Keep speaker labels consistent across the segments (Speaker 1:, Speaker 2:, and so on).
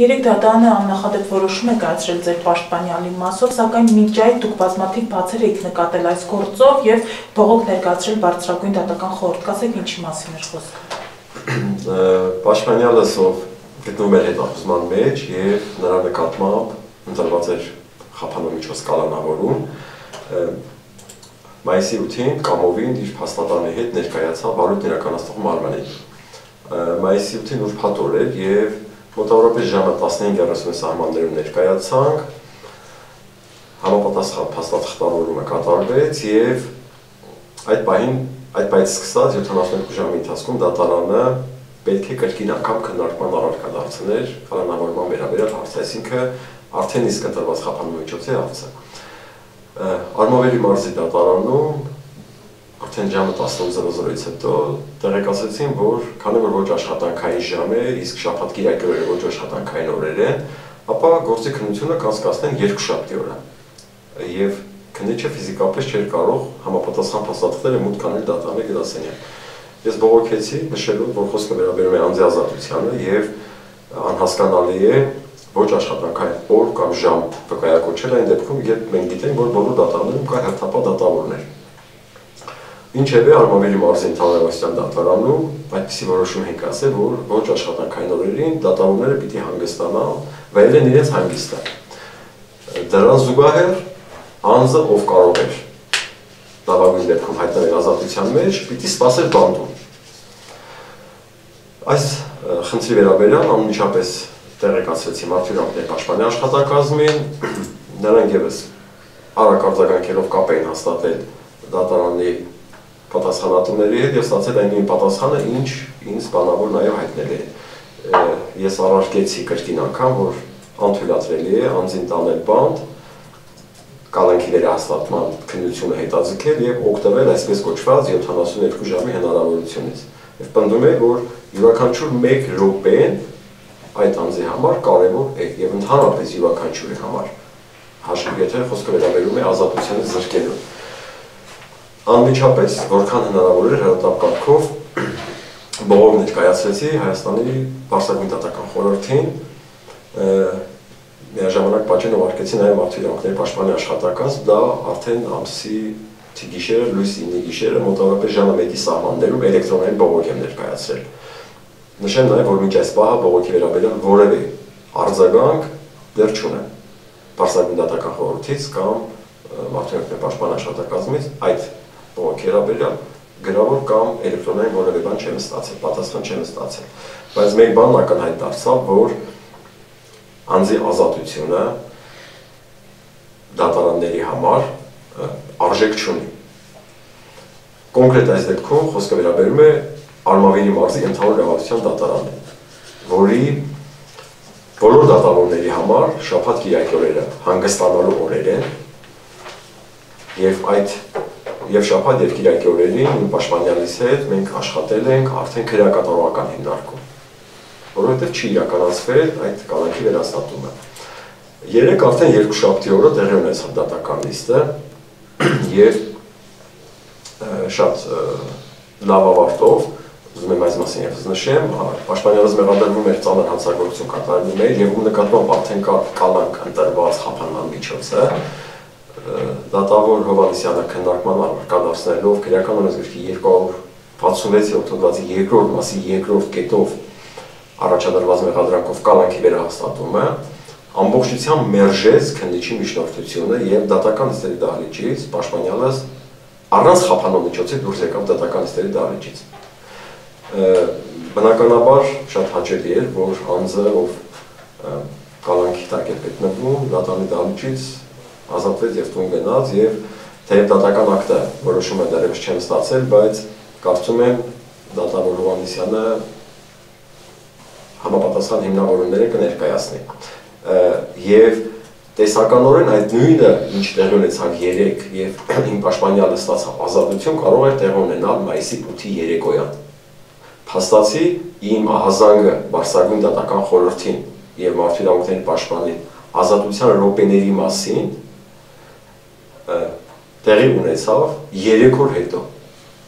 Speaker 1: Երեք դատարանը աննախադեպ որոշում է կայացրել ձեր պաշտպանյալի մասով, սակայն մինչ այդ դուք բազմաթիվ բացեր եք նկատել այս գործով եւ բողոք ներկայացրել բարձրագույն դատական խորհուրդ։ Կասեք ինչի մասին էր խոսքը։
Speaker 2: Պաշտպանյալս ով գտնվում էր հետախուզման մեջ եւ նրա նկատմամբ ընտրված էր խափանումիջոց կալանավորում, մայիսի 8-ին կամովին իր փաստաբանի հետ ներկայացավ վարույթ իրականացնող մարմնին։ Մայիսի 8-ին ուրբաթ օր էր եւ մոտավորապես ժամը 15:30-ի սահմաններում ներկայացանք, համապատասխան փաստաթղթավորումը կատարվեց եւ այդ պահից սկսած 72 ժամի ընթացքում դատարանը պետք է կրկին անգամ քննարկման առարկա դարձներ կալանավորման վերաբերյալ հարցը, այսինքն արդեն իսկ ընտրված խափանումիջոցի հարցը։ Արմավերի մարզի դատարանում արդեն ժամը 18:00-ից հետո տեղեկացրեցին, որ քանի որ ոչ աշխատանքային ժամ է, իսկ շաբաթ կիրակի օրերը ոչ աշխատանքային օրեր են, ապա գործի քննությունը կանցկացնեն երկուշաբթի օրը։ Եվ քննիչը ֆիզիկապես չէր կարող համապատասխան փաստաթղթերը մուտք անել դատարանի գրասենյակ։ Ես բողոքեցի, նշելով, որ խոսքը վերաբերում է անձի ազատությանը եւ անհասկանալի է ոչ աշխատանքային օր կամ ժամ վկայակոչել այն դեպքում, երբ մենք գիտենք, որ բոլոր դատարաններում կա հերթապահ դատավորներ։ Ինչևէ, Արմավերի մարզի ընդհանրության դատարանում այդպիսի որոշում ենք ասել, որ ոչ աշխատանքային օրերին դատավորները պիտի հանգստանան, վայելեն իրենց հանգիստը։ Դրան զուգահեռ անձը, ով կարող էր լավագույն դեպքում հայտնվել ազատության մեջ, պիտի սպասեր բանտում։ Այս խնդրի վերաբերյալ անմիջապես տեղեկացրեցի Մարդու պաշտպանի աշխատակազմին, նրանք ևս արագ արձագանքելով կապ էին հաստատել դատարանի պատասխանատուների հետ եւ ստացել այն նույն պատասխանը, ինչ ինձ բանավոր նաեւ հայտնել է։ Ես առարկեցի կրկին անգամ, որ անթույլատրելի է անձին տանել բանտ, կալանքի վերահաստատման քննությունը հետաձգել եւ օգտվել այսպես կոչված 72 ժամի հնարավորությունից։ Եվ պնդում է, որ յուրաքանչյուր 1 րոպեն այդ անձի համար կարևոր է եւ ընդհանրապես յուրաքանչյուրի համար, հաշվի եթե խոսքը վերաբերում է ազատությունից զրկելու։ Անմիջապես, որքան հնարավոր էր հրատապ բողոք ներկայացրեցի Հայաստանի Պարսագույն դատական խորհրդին, միաժամանակ պատճեն ուղարկեցի նաև Մարդու իրավունքների պաշտպանի աշխատակազմ, դա արդեն ամսի գիշերը, լույս 9-ի գիշերը, մոտավորապես ժամը 1-ի սահմաններում էլեկտրոնային բողոք եմ ներկայացրել։ Նշեմ նաև, որ մինչ այս պահը բողոքի վերաբերյալ որևէ արձագանք դեռ չունեմ Պարսագույն դատական խորհրդից կամ Մարդու իրավունքների պաշտպանի աշխատակազմից այդ բողոքի վերաբերյալ գրավոր կամ էլեկտրոնային որևէ բան չեմ ստացել, պատասխան չեմ ստացել։ Բայց մեկ բան ակնհայտ դարձավ, որ անձի ազատությունը դատարանների համար արժեք չունի։ Կոնկրետ այս դեպքում խոսքը վերաբերում է Արմավերի մարզի ընդհանուր իրավասության դատարանին, որի բոլոր դատավորների համար շաբաթ կիրակի օրերը հանգստանալու օրեր են եւ շաբաթ եւ կիրակի օրերին պաշտպանյալիս հետ մենք աշխատել ենք արդեն քրեակատարողական հիմնարկում, որովհետեւ չի իրականացվել այդ կալանքի վերահաստատումը։ Երեք արդեն երկուշաբթի օրը տեղի ունեցավ դատական նիստը եւ շատ լավ ավարտով, ուզում եմ այս մասին եւս նշեմ, պաշտպանյալս մեղադրվում էր ծանր հանցագործություն կատարելու մեջ եւ ում նկատմամբ արդեն կա կալանք ընտրված խափանման միջոցը, դատավոր Հովհաննիսյանը քննարկման առարկա դարձնելով քրեական օրենսգրքի 266-ի օգտագործի երկրորդ մասի երկրորդ կետով առաջադրված մեղադրանքով կալանքի վերահաստատումը ամբողջությամբ մերժեց քննիչի միջնորդությունը եւ դատական նիստերի դահլիճից պաշտպանյալս առանց խափանող միջոցի դուրս եկավ դատական նիստերի դահլիճից։ Բնականաբար շատ հաճելի էր, որ անձը, ով կալանքի տակ է գտնվում, դատարանի դահլիճից ազատվեց եւ տուն գնաց եւ թեև դատական ակտը որոշումը դեռևս չեմ ստացել, բայց կարծում եմ դատավոր Հովհաննիսյանը համապատասխան հիմնավորումները կներկայացնի։ Եվ տեսականորեն այդ նույնը, ինչ տեղի ունեցավ երեկ եւ իմ պաշտպանյալը ստացավ ազատություն, կարող էր տեղի ունենալ մայիսի 8-ի երեկոյան։ Փաստացի իմ ահազանգը Պարսագույն դատական խորհրդին եւ Մարդու իրավունքների պաշտպանին ազատության րոպեների մասին տեղի ունեցավ 3 օր հետո։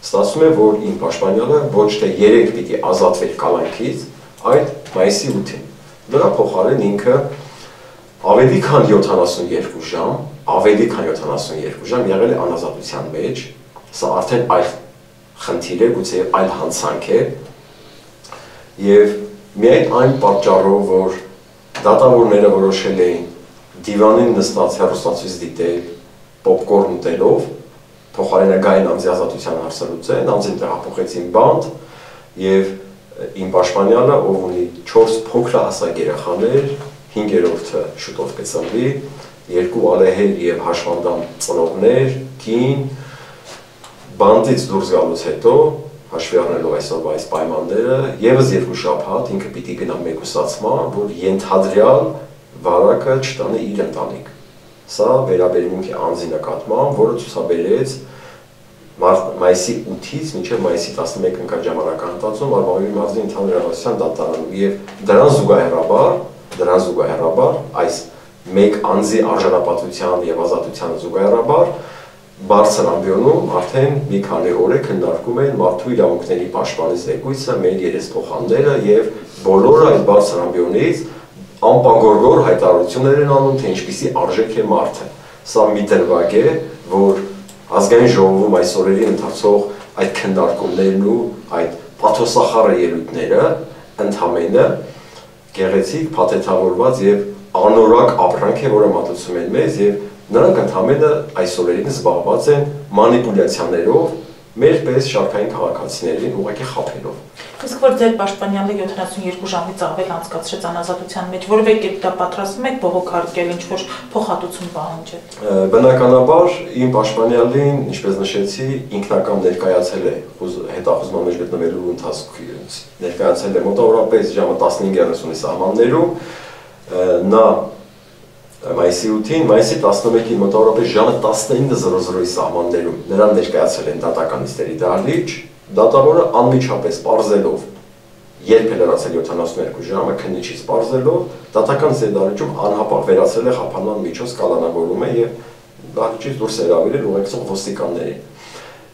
Speaker 2: Ստացվում է, որ իմ պաշտպանյալը ոչ թե 3 պիտի ազատվեր կալանքից, այլ մայիսի 8-ին։ Դրա փոխարեն ինքը ավելի քան 72 ժամ, եղել է անազատության մեջ, սա արդեն այլ խնդիր է, գուցե այլ հանցանք է, եւ միայն այն պատճառով, որ դատավորները որոշել էին դիվանին նստած հեռուստացույց դիտել, պոպկորն ուտելով, փոխարենագային անձի ազատության հարցը լուծեն, անձին տեղափոխեցին բանտ եւ իմ պաշտպանյալը, ով ունի 4 փոքրահասակ երեխաներ, 5-րդը շուտով կծնվի, 2 ալեհեր եւ հաշվանդամ ծնողներ, կին, բանտից դուրս գալուց հետո, հաշվի առնելով այսօրվա այս պայմանները, եւս 2 շաբաթ ինքը պիտի գնա մեկուսացման, որ ենթադրյալ վարակը չտանի իր ընտանիք։ Սա վերաբերում է անձի նկատմամբ, որը ցուցաբերեց մայիսի 8-ից մինչև մայիսի 11 ընկած ժամանակահատվածում Արմավիրի մարզի ընդհանուր իրավասության դատարանում եւ դրան զուգահեռաբար այս մեկ անձի արժանապատվության եւ ազատության զուգահեռաբար բարձր ամբիոնում արդեն մի քանի օր է քննարկում են մարդու իրավունքների պաշտպանի զեկույցը, մեր երեսփոխանները եւ բոլորը այդ բարձր ամբիոնից անպագորգոր հայտարարություններ են անում, թե ինչպիսի արժեք է մարդը։ Սա մի դրվագ է, որ ազգային ժողովում այս օրերի ընթացող այդ քննարկումներն ու այդ պաթոսախառը ելույթները ընդհանրապես գեղեցիկ, փաթեթավորված եւ անորակ ապրանք է, որը մատուցում են մեզ եւ նրանք ընդհանրապես այս օրերին զբաղված են մանիպուլյացիաներով մեր պես շարքային քաղաքացիներին ուղղակի խաբելով։
Speaker 1: Իսկ որ ձեր պաշտպանյալը 72 ժամից ավել անցկացրեց անազատության մեջ, որևէ կերպ դա պատրաստվում եք բողոքարկել, ինչ-որ փոխհատուցում պահանջել։
Speaker 2: Բնականաբար իմ պաշտպանյալին, ինչպես նշեցի, ինքնակամ ներկայացել է հետախուզման մեջ գտնվելու ընթացքում ներկայացել է մոտավորապես ժամը 15:30-ի սահմաններում, նա մայիսի 8-ին, մայիսի 11-ին մոտավորապես ժամը 19:00-ի սահմաններում նրան ներկայացել են դատական նիստերի դահլիճ, դատավորը անմիջապես պարզելով, երբ է լրացել 72 ժամը, քննիչից պարզելով, դատական նիստերի դահլիճում անհապաղ վերացրել է խափանման միջոց կալանավորումը եւ դահլիճից դուրս հրավիրել ուղեկցող ոստիկաններին։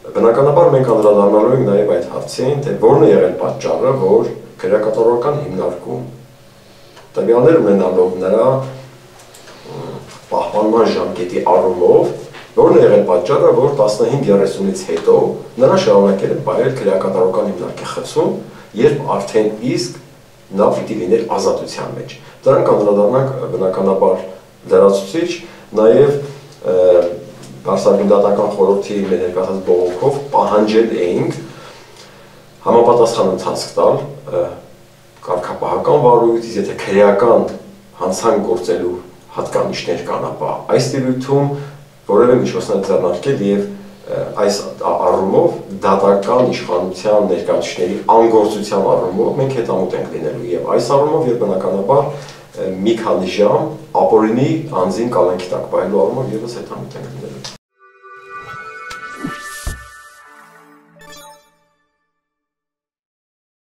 Speaker 2: Բնականաբար մենք անդրադառնալու ենք նաեւ այդ հարցին, թե որն է եղել պատճառը, որ քրեակատարական հիմնարկում տվյալներ ունենալով նրա պահպանման ժամկետի առումով, որն է եղել պատճառը, որ 15:30-ից հետո նրա շարունակել են պահել քրեակատարական հիմնարկի խցում, երբ արդեն իսկ նա պիտի լիներ ազատության մեջ։ Դրանք անդրադառնանք բնականաբար լրացուցիչ, նաև Բարձրագույն դատական խորհրդի ներկայացած բողոքով պահանջել էինք համապատասխան ընթացք տալ կարգապահական վարույթից, եթե քրեական հանցանք գործելու հատկանիշներ կան, ապա այս տիրույթում որևէ միջոցներ ձեռնարկել եւ այս առումով դատական իշխանության ներկայացուցիչների անգործության առումով մենք հետամուտ ենք լինելու եւ այս առումով եւ բնականաբար մի քանի ժամ ապօրինի անձին կալանքի տակ պահելու առումով եւս հետամուտ ենք լինելու։